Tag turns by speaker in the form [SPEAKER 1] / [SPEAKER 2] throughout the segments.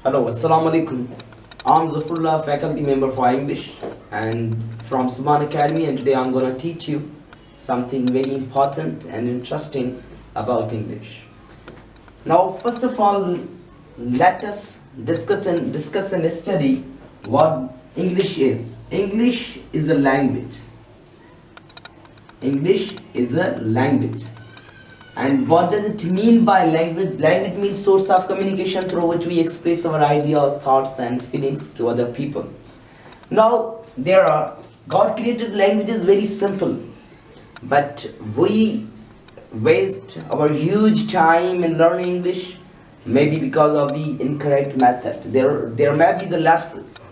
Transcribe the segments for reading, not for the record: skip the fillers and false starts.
[SPEAKER 1] Hello, Assalamu alaikum. I'm Zafarullah, faculty member for English and from Suman Academy, and today I'm going to teach you something very important and interesting about English. Now, first of all, let us discuss and study what English is. English is a language. English is a language. And what does it mean by language? Language means source of communication through which we express our ideas, thoughts, and feelings to other people. Now, God created languages very simple, but we waste our huge time in learning English, maybe because of the incorrect method. There may be the lapses.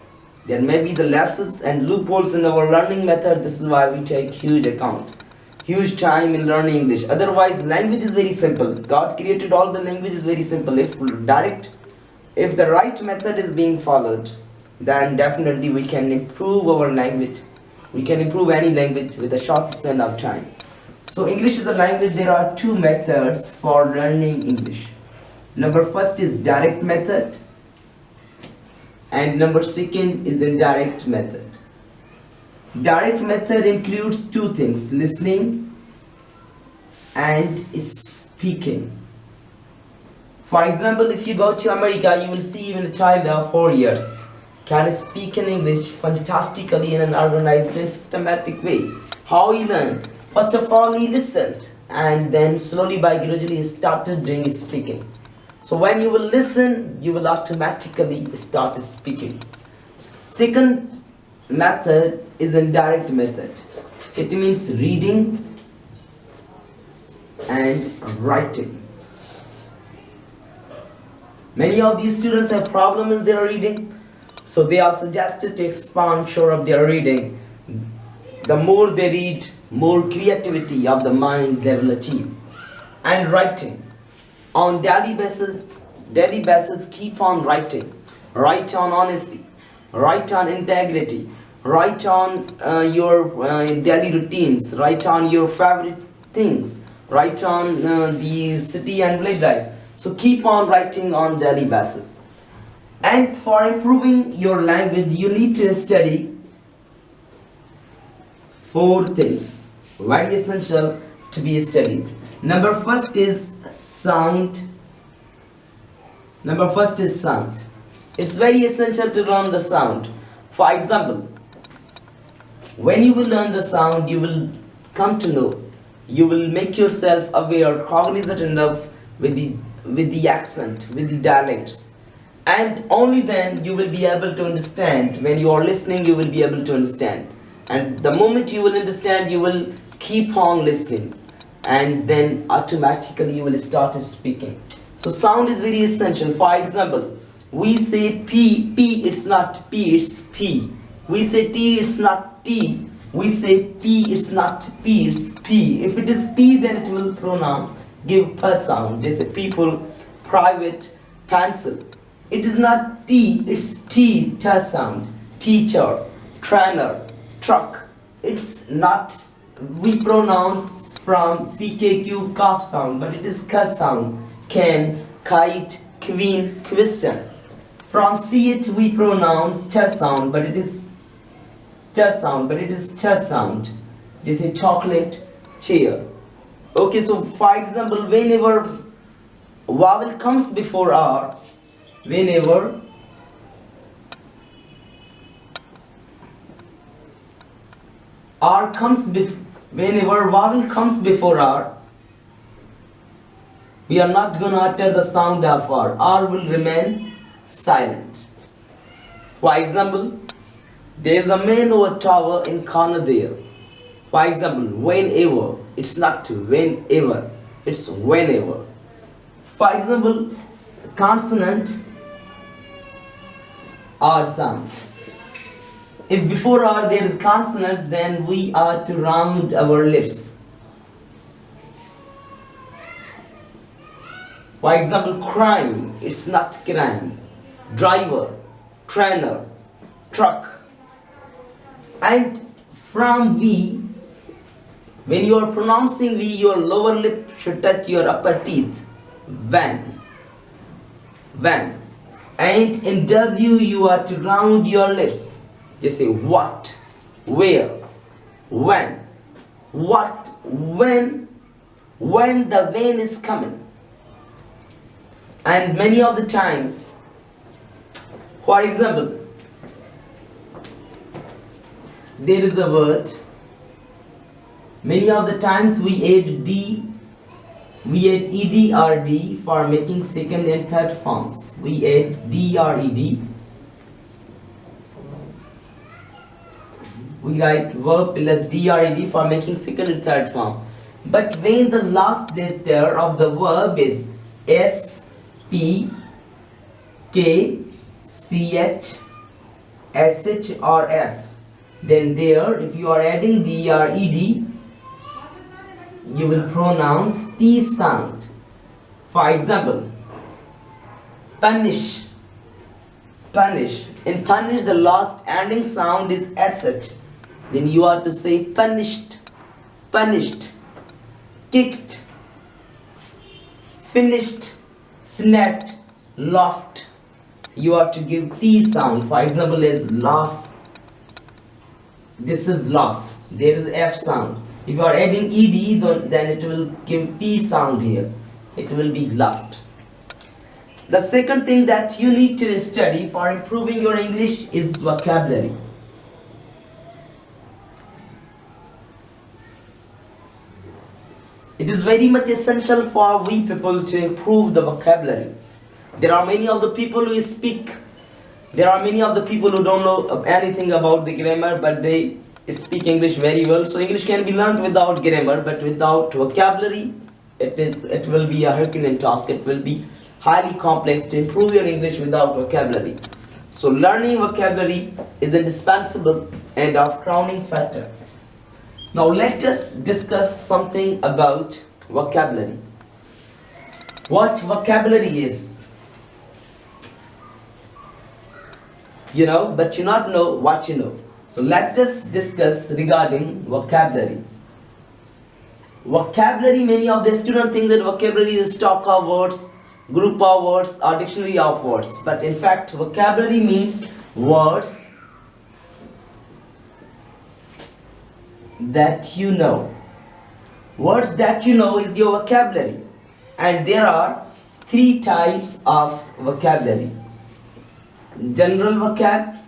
[SPEAKER 1] There may be the lapses and loopholes in our learning method. This is why we take huge time in learning English. Otherwise, language is very simple. God created all the languages very simple. If the right method is being followed, then definitely we can improve our language. We can improve any language with a short span of time. So English is a language. There are two methods for learning English. Number first is direct method, and number second is indirect method. Direct method includes two things: listening and speaking. For example, if you go to America, you will see even a child of 4 years can speak in English fantastically in an organized and systematic way. How he learned? First of all, he listened, and then slowly by gradually he started doing speaking. So when you will listen, you will automatically start speaking. Second method is indirect method. It means reading and writing. Many of these students have problem in their reading, so they are suggested to expand, shore up their reading. The more they read, more creativity of the mind they will achieve. And writing. On daily basis, keep on writing. Write on honesty. Write on integrity. Write on your daily routines. Write on your favorite things. Write on the city and village life. So keep on writing on daily basis. And for improving your language, you need to study 4 things, very essential to be studied. Number first is sound. It's very essential to learn the sound. For example, when you will learn the sound, you will come to know, you will make yourself aware, cognizant enough with the accent, with the dialects. And only then you will be able to understand. When you are listening, you will be able to understand. And the moment you will understand, you will keep on listening. And then automatically you will start speaking. So sound is very essential. For example, we say P, it's not P, it's P. We say T, it's not T. We say P, it's not P, it's P. If it is P, then it will give P sound. They say people, private, pencil. It is not T, it's T sound. Teacher, trainer, truck. It's not, we pronounce from CKQ cough sound, but it is K sound. Can, kite, queen, question. From CH we pronounce Ch sound, but it is Ch sound. They say chocolate, chair. Okay, so for example, whenever vowel comes before R, whenever vowel comes before R, we are not going to utter the sound of R. R will remain silent. For example, there is a man over tower in corner there. For example, whenever. It's not whenever. It's whenever. For example, consonant R sound. If before R there is consonant, then we are to round our lips. For example, crime, it's not crime. Driver, trainer, truck. And from V, when you are pronouncing V, your lower lip should touch your upper teeth. Van. And in W you are to round your lips. Just say what, where, when, what, when the when is coming. And many of the times, for example, there is a word, many of the times we add ed or d for making second and third forms. We add d or ed. We write verb plus d or ed for making second and third form. But when the last letter of the verb is s, p, k, ch, sh or f, then there, if you are adding d or ed, you will pronounce t sound. For example, punish. In punish, the last ending sound is sh. Then you are to say punished, kicked, finished, snapped, laughed. You are to give t sound. For example, is laugh. This is laugh. There is f sound. If you are adding ed, then it will give t sound here. It will be laughed. The second thing that you need to study for improving your English is vocabulary. It is very much essential for we people to improve the vocabulary. There are many of the people who speak. There are many of the people who don't know anything about the grammar, but they speak English very well. So English can be learned without grammar, but without vocabulary, it will be a Herculean task. It will be highly complex to improve your English without vocabulary. So learning vocabulary is indispensable and of crowning factor. Now let us discuss something about vocabulary. What vocabulary is? You know, but you not know what you know. So let us discuss regarding vocabulary. Vocabulary, many of the students think that vocabulary is stock of words, group of words or dictionary of words. But in fact, vocabulary means words that you know. Words that you know is your vocabulary. And there are three types of vocabulary. General vocab,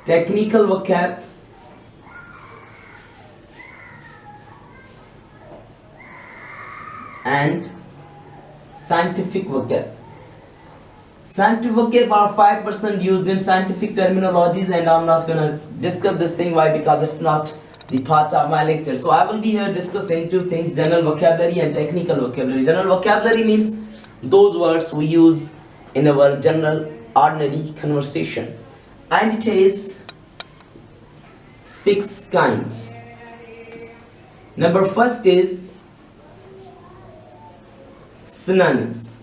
[SPEAKER 1] technical vocab, and scientific vocab. Scientific vocab are 5% used in scientific terminologies, and I'm not gonna discuss this thing. Why? Because it's not the part of my lecture. So I will be here discussing two things: general vocabulary and technical vocabulary. General vocabulary means those words we use in our general ordinary conversation, and it is 6 kinds. Number first is synonyms.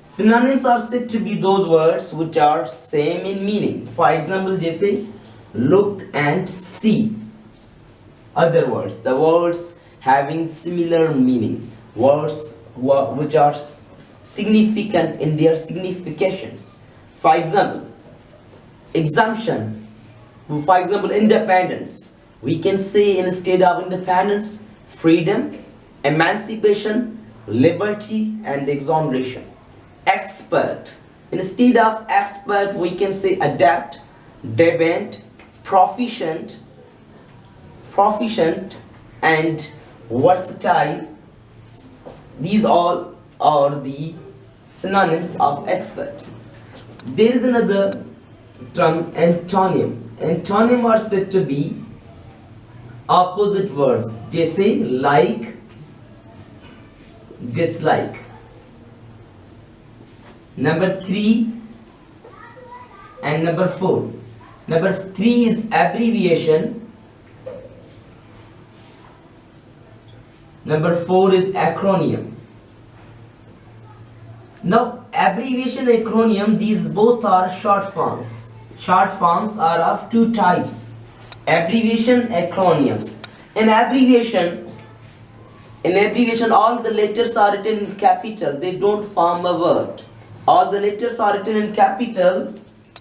[SPEAKER 1] Synonyms are said to be those words which are same in meaning. For example, जैसे look and see. Other words, the words having similar meaning, words which are significant in their significations. For example, exemption. For example, independence. We can say instead of independence, freedom, emancipation, liberty, and exoneration. Expert. Instead of expert, we can say adept, dependent, proficient, and versatile. These all are the synonyms of expert. There is another term, antonym. Antonym are said to be opposite words. जैसे like, dislike. Number 3 and number 4. Number 3 is abbreviation. Number 4 is acronym. Now, abbreviation, acronym, these both are short forms. Short forms are of 2 types: abbreviation, acronyms. In abbreviation, In abbreviation, all the letters are written in capital. They don't form a word. All the letters are written in capital,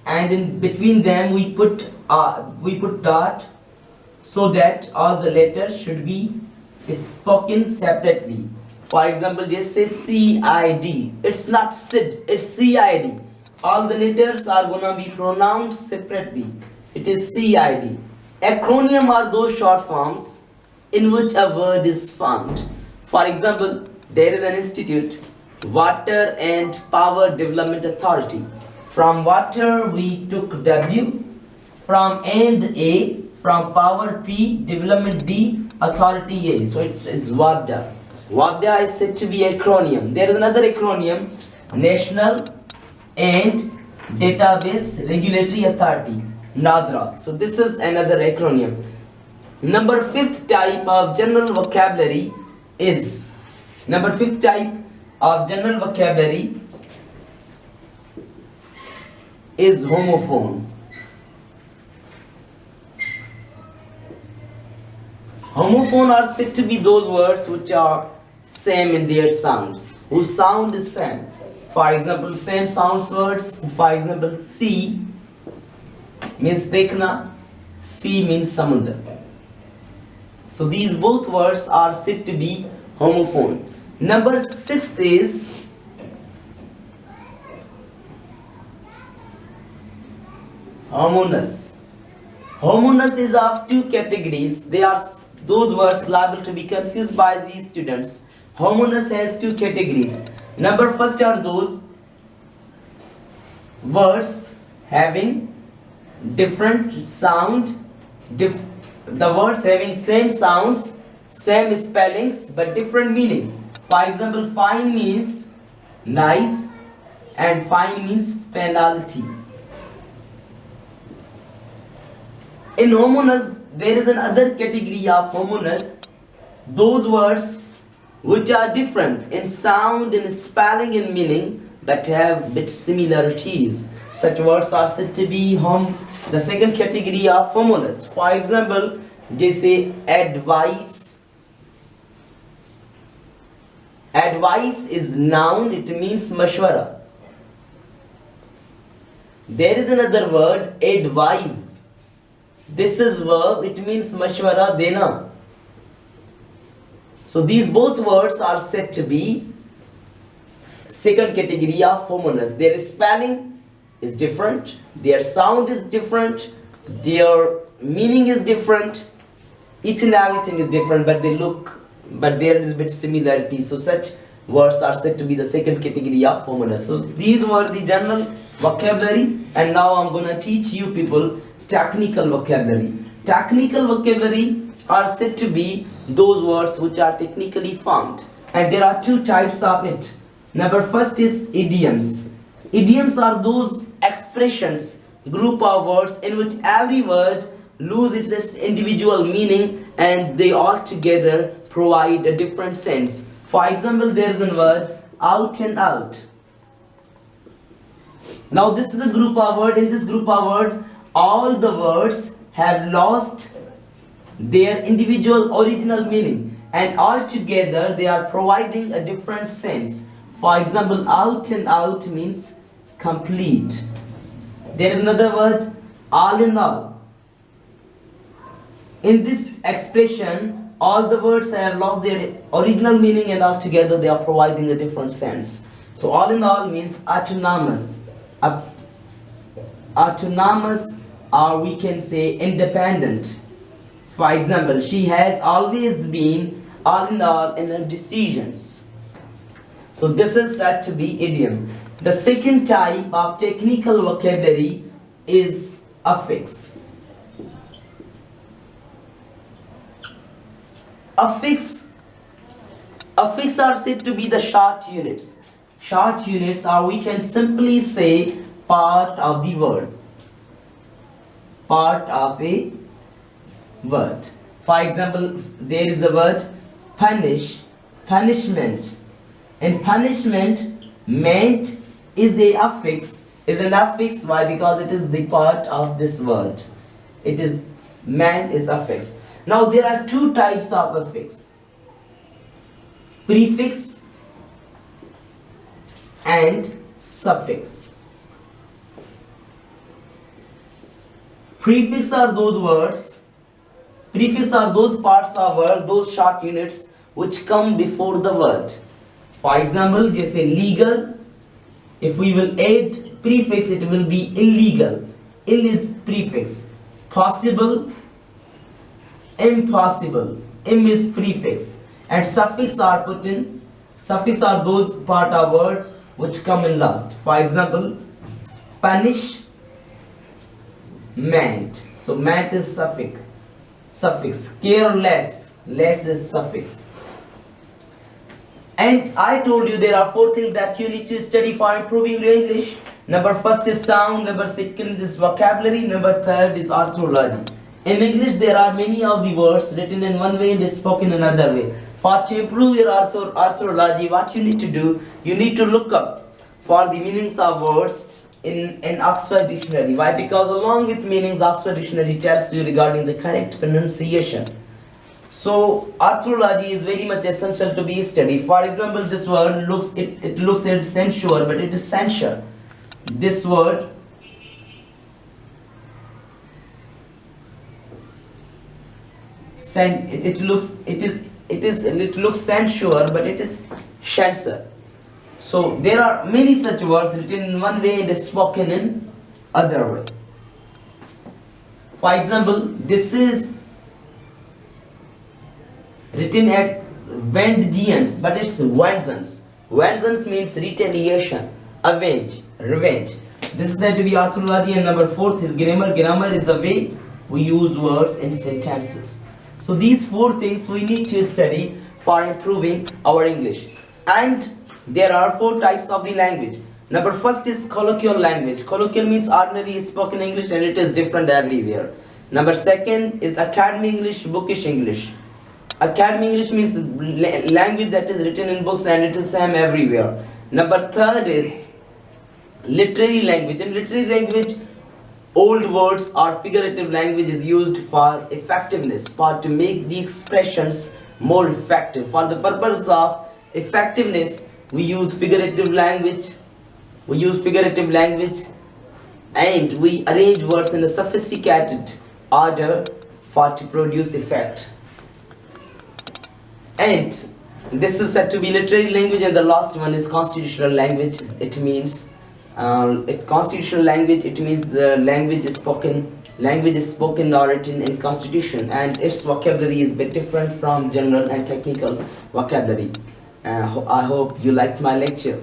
[SPEAKER 1] and in between them we put dot, so that all the letters should be spoken separately. For example, just say CID. It's not SID, it's CID. All the letters are gonna be pronounced separately. It is CID. Acronym are those short forms in which a word is formed. For example, there is an institute, Water and Power Development Authority. From water we took W, from and A, from power P, development D, authority A. So it is WADA. WADA is said to be acronym. There is another acronym, National and Database Regulatory Authority, NADRA. So this is another acronym. Number fifth type of general vocabulary is homophone. Homophone are said to be those words which are same in their sounds, whose sound is same. For example, same sounds words. For example, C means Dekhna, C means Samundar. So these both words are said to be homophone. Number sixth is homonymous. Homonymous is of two categories. They are those words liable to be confused by these students. Homonymous has two categories. Number first are those words having different sound, the words having same sounds, same spellings, but different meaning. For example, fine means nice and fine means penalty. In homonymous, there is another category of homonymous, those words which are different in sound, in spelling, in meaning, but have bit similarities. Such words are said to be the second category of homonymous. For example, they say advice. Advice is noun, it means mashwara. There is another word, advise. This is verb, it means mashwara dena. So these both words are said to be second category of homonymous. Their spelling is different, their sound is different, their meaning is different, each and everything is different, but there is a bit similarity. So such words are said to be the second category of homonymous. So these were the general vocabulary, and now I'm going to teach you people technical vocabulary. Technical vocabulary are said to be those words which are technically formed, and there are two types of it. Number first is idioms. Idioms are those expressions, group of words in which every word loses its individual meaning and they all together provide a different sense. For example, there is a word out and out. Now this is a group of word. In this group of word, all the words have lost their individual original meaning, and all together they are providing a different sense. For example, out and out means complete. There is another word, all in all. In this expression, all the words have lost their original meaning and all together they are providing a different sense. So all in all means autonomous. Autonomous, or we can say independent. For example, she has always been all in all in her decisions. So this is said to be idiom. The second type of technical vocabulary is affix. Affix are said to be the short units. Short units, or we can simply say part of the word. Part of a word. For example, there is a word punish, punishment. And punishment meant is an affix. Why? Because it is the part of this word. It is meant is affix. Now there are two types of affix. prefix and suffix. Prefix are those words, prefix are those parts of word, those short units which come before the word. For example, just say legal. If we will add prefix, it will be illegal. Ill is prefix. Possible, impossible. Im is prefix. And suffix are put in. Suffix are those part of word which come in last. For example, punish, ment. So ment is suffix. Suffix. Careless. Less is suffix. And I told you there are 4 things that you need to study for improving your English. Number first is sound, number second is vocabulary, number third is orthography. In English there are many of the words written in one way and spoken in another way. For to improve your orthography, what you need to do, you need to look up for the meanings of words in Oxford Dictionary. Why? Because along with meanings, Oxford Dictionary tells you regarding the correct pronunciation. So orthography is very much essential to be studied. For example, this word looks it looks at censure, but it is censure. This word it looks censure, but it is censor. So there are many such words written in one way and spoken in other way. For example, this is written at vengeance, but it's vengeance. Vengeance means retaliation, avenge, revenge. This is said to be orthography. And number 4th is grammar. Grammar is the way we use words in sentences. So these 4 things we need to study for improving our English. And there are 4 types of the language. Number first is colloquial language. Colloquial means ordinary spoken English, and it is different everywhere. Number second is academic English, bookish English. Academic English means language that is written in books and it is same everywhere. Number third is literary language. In literary language, old words or figurative language is used for effectiveness, for to make the expressions more effective. For the purpose of effectiveness, we use figurative language. And we arrange words in a sophisticated order for to produce effect. And this is said to be literary language. And the last one is constitutional language. It means constitutional language. It means the language is spoken or written in constitution, and its vocabulary is a bit different from general and technical vocabulary. I hope you liked my lecture.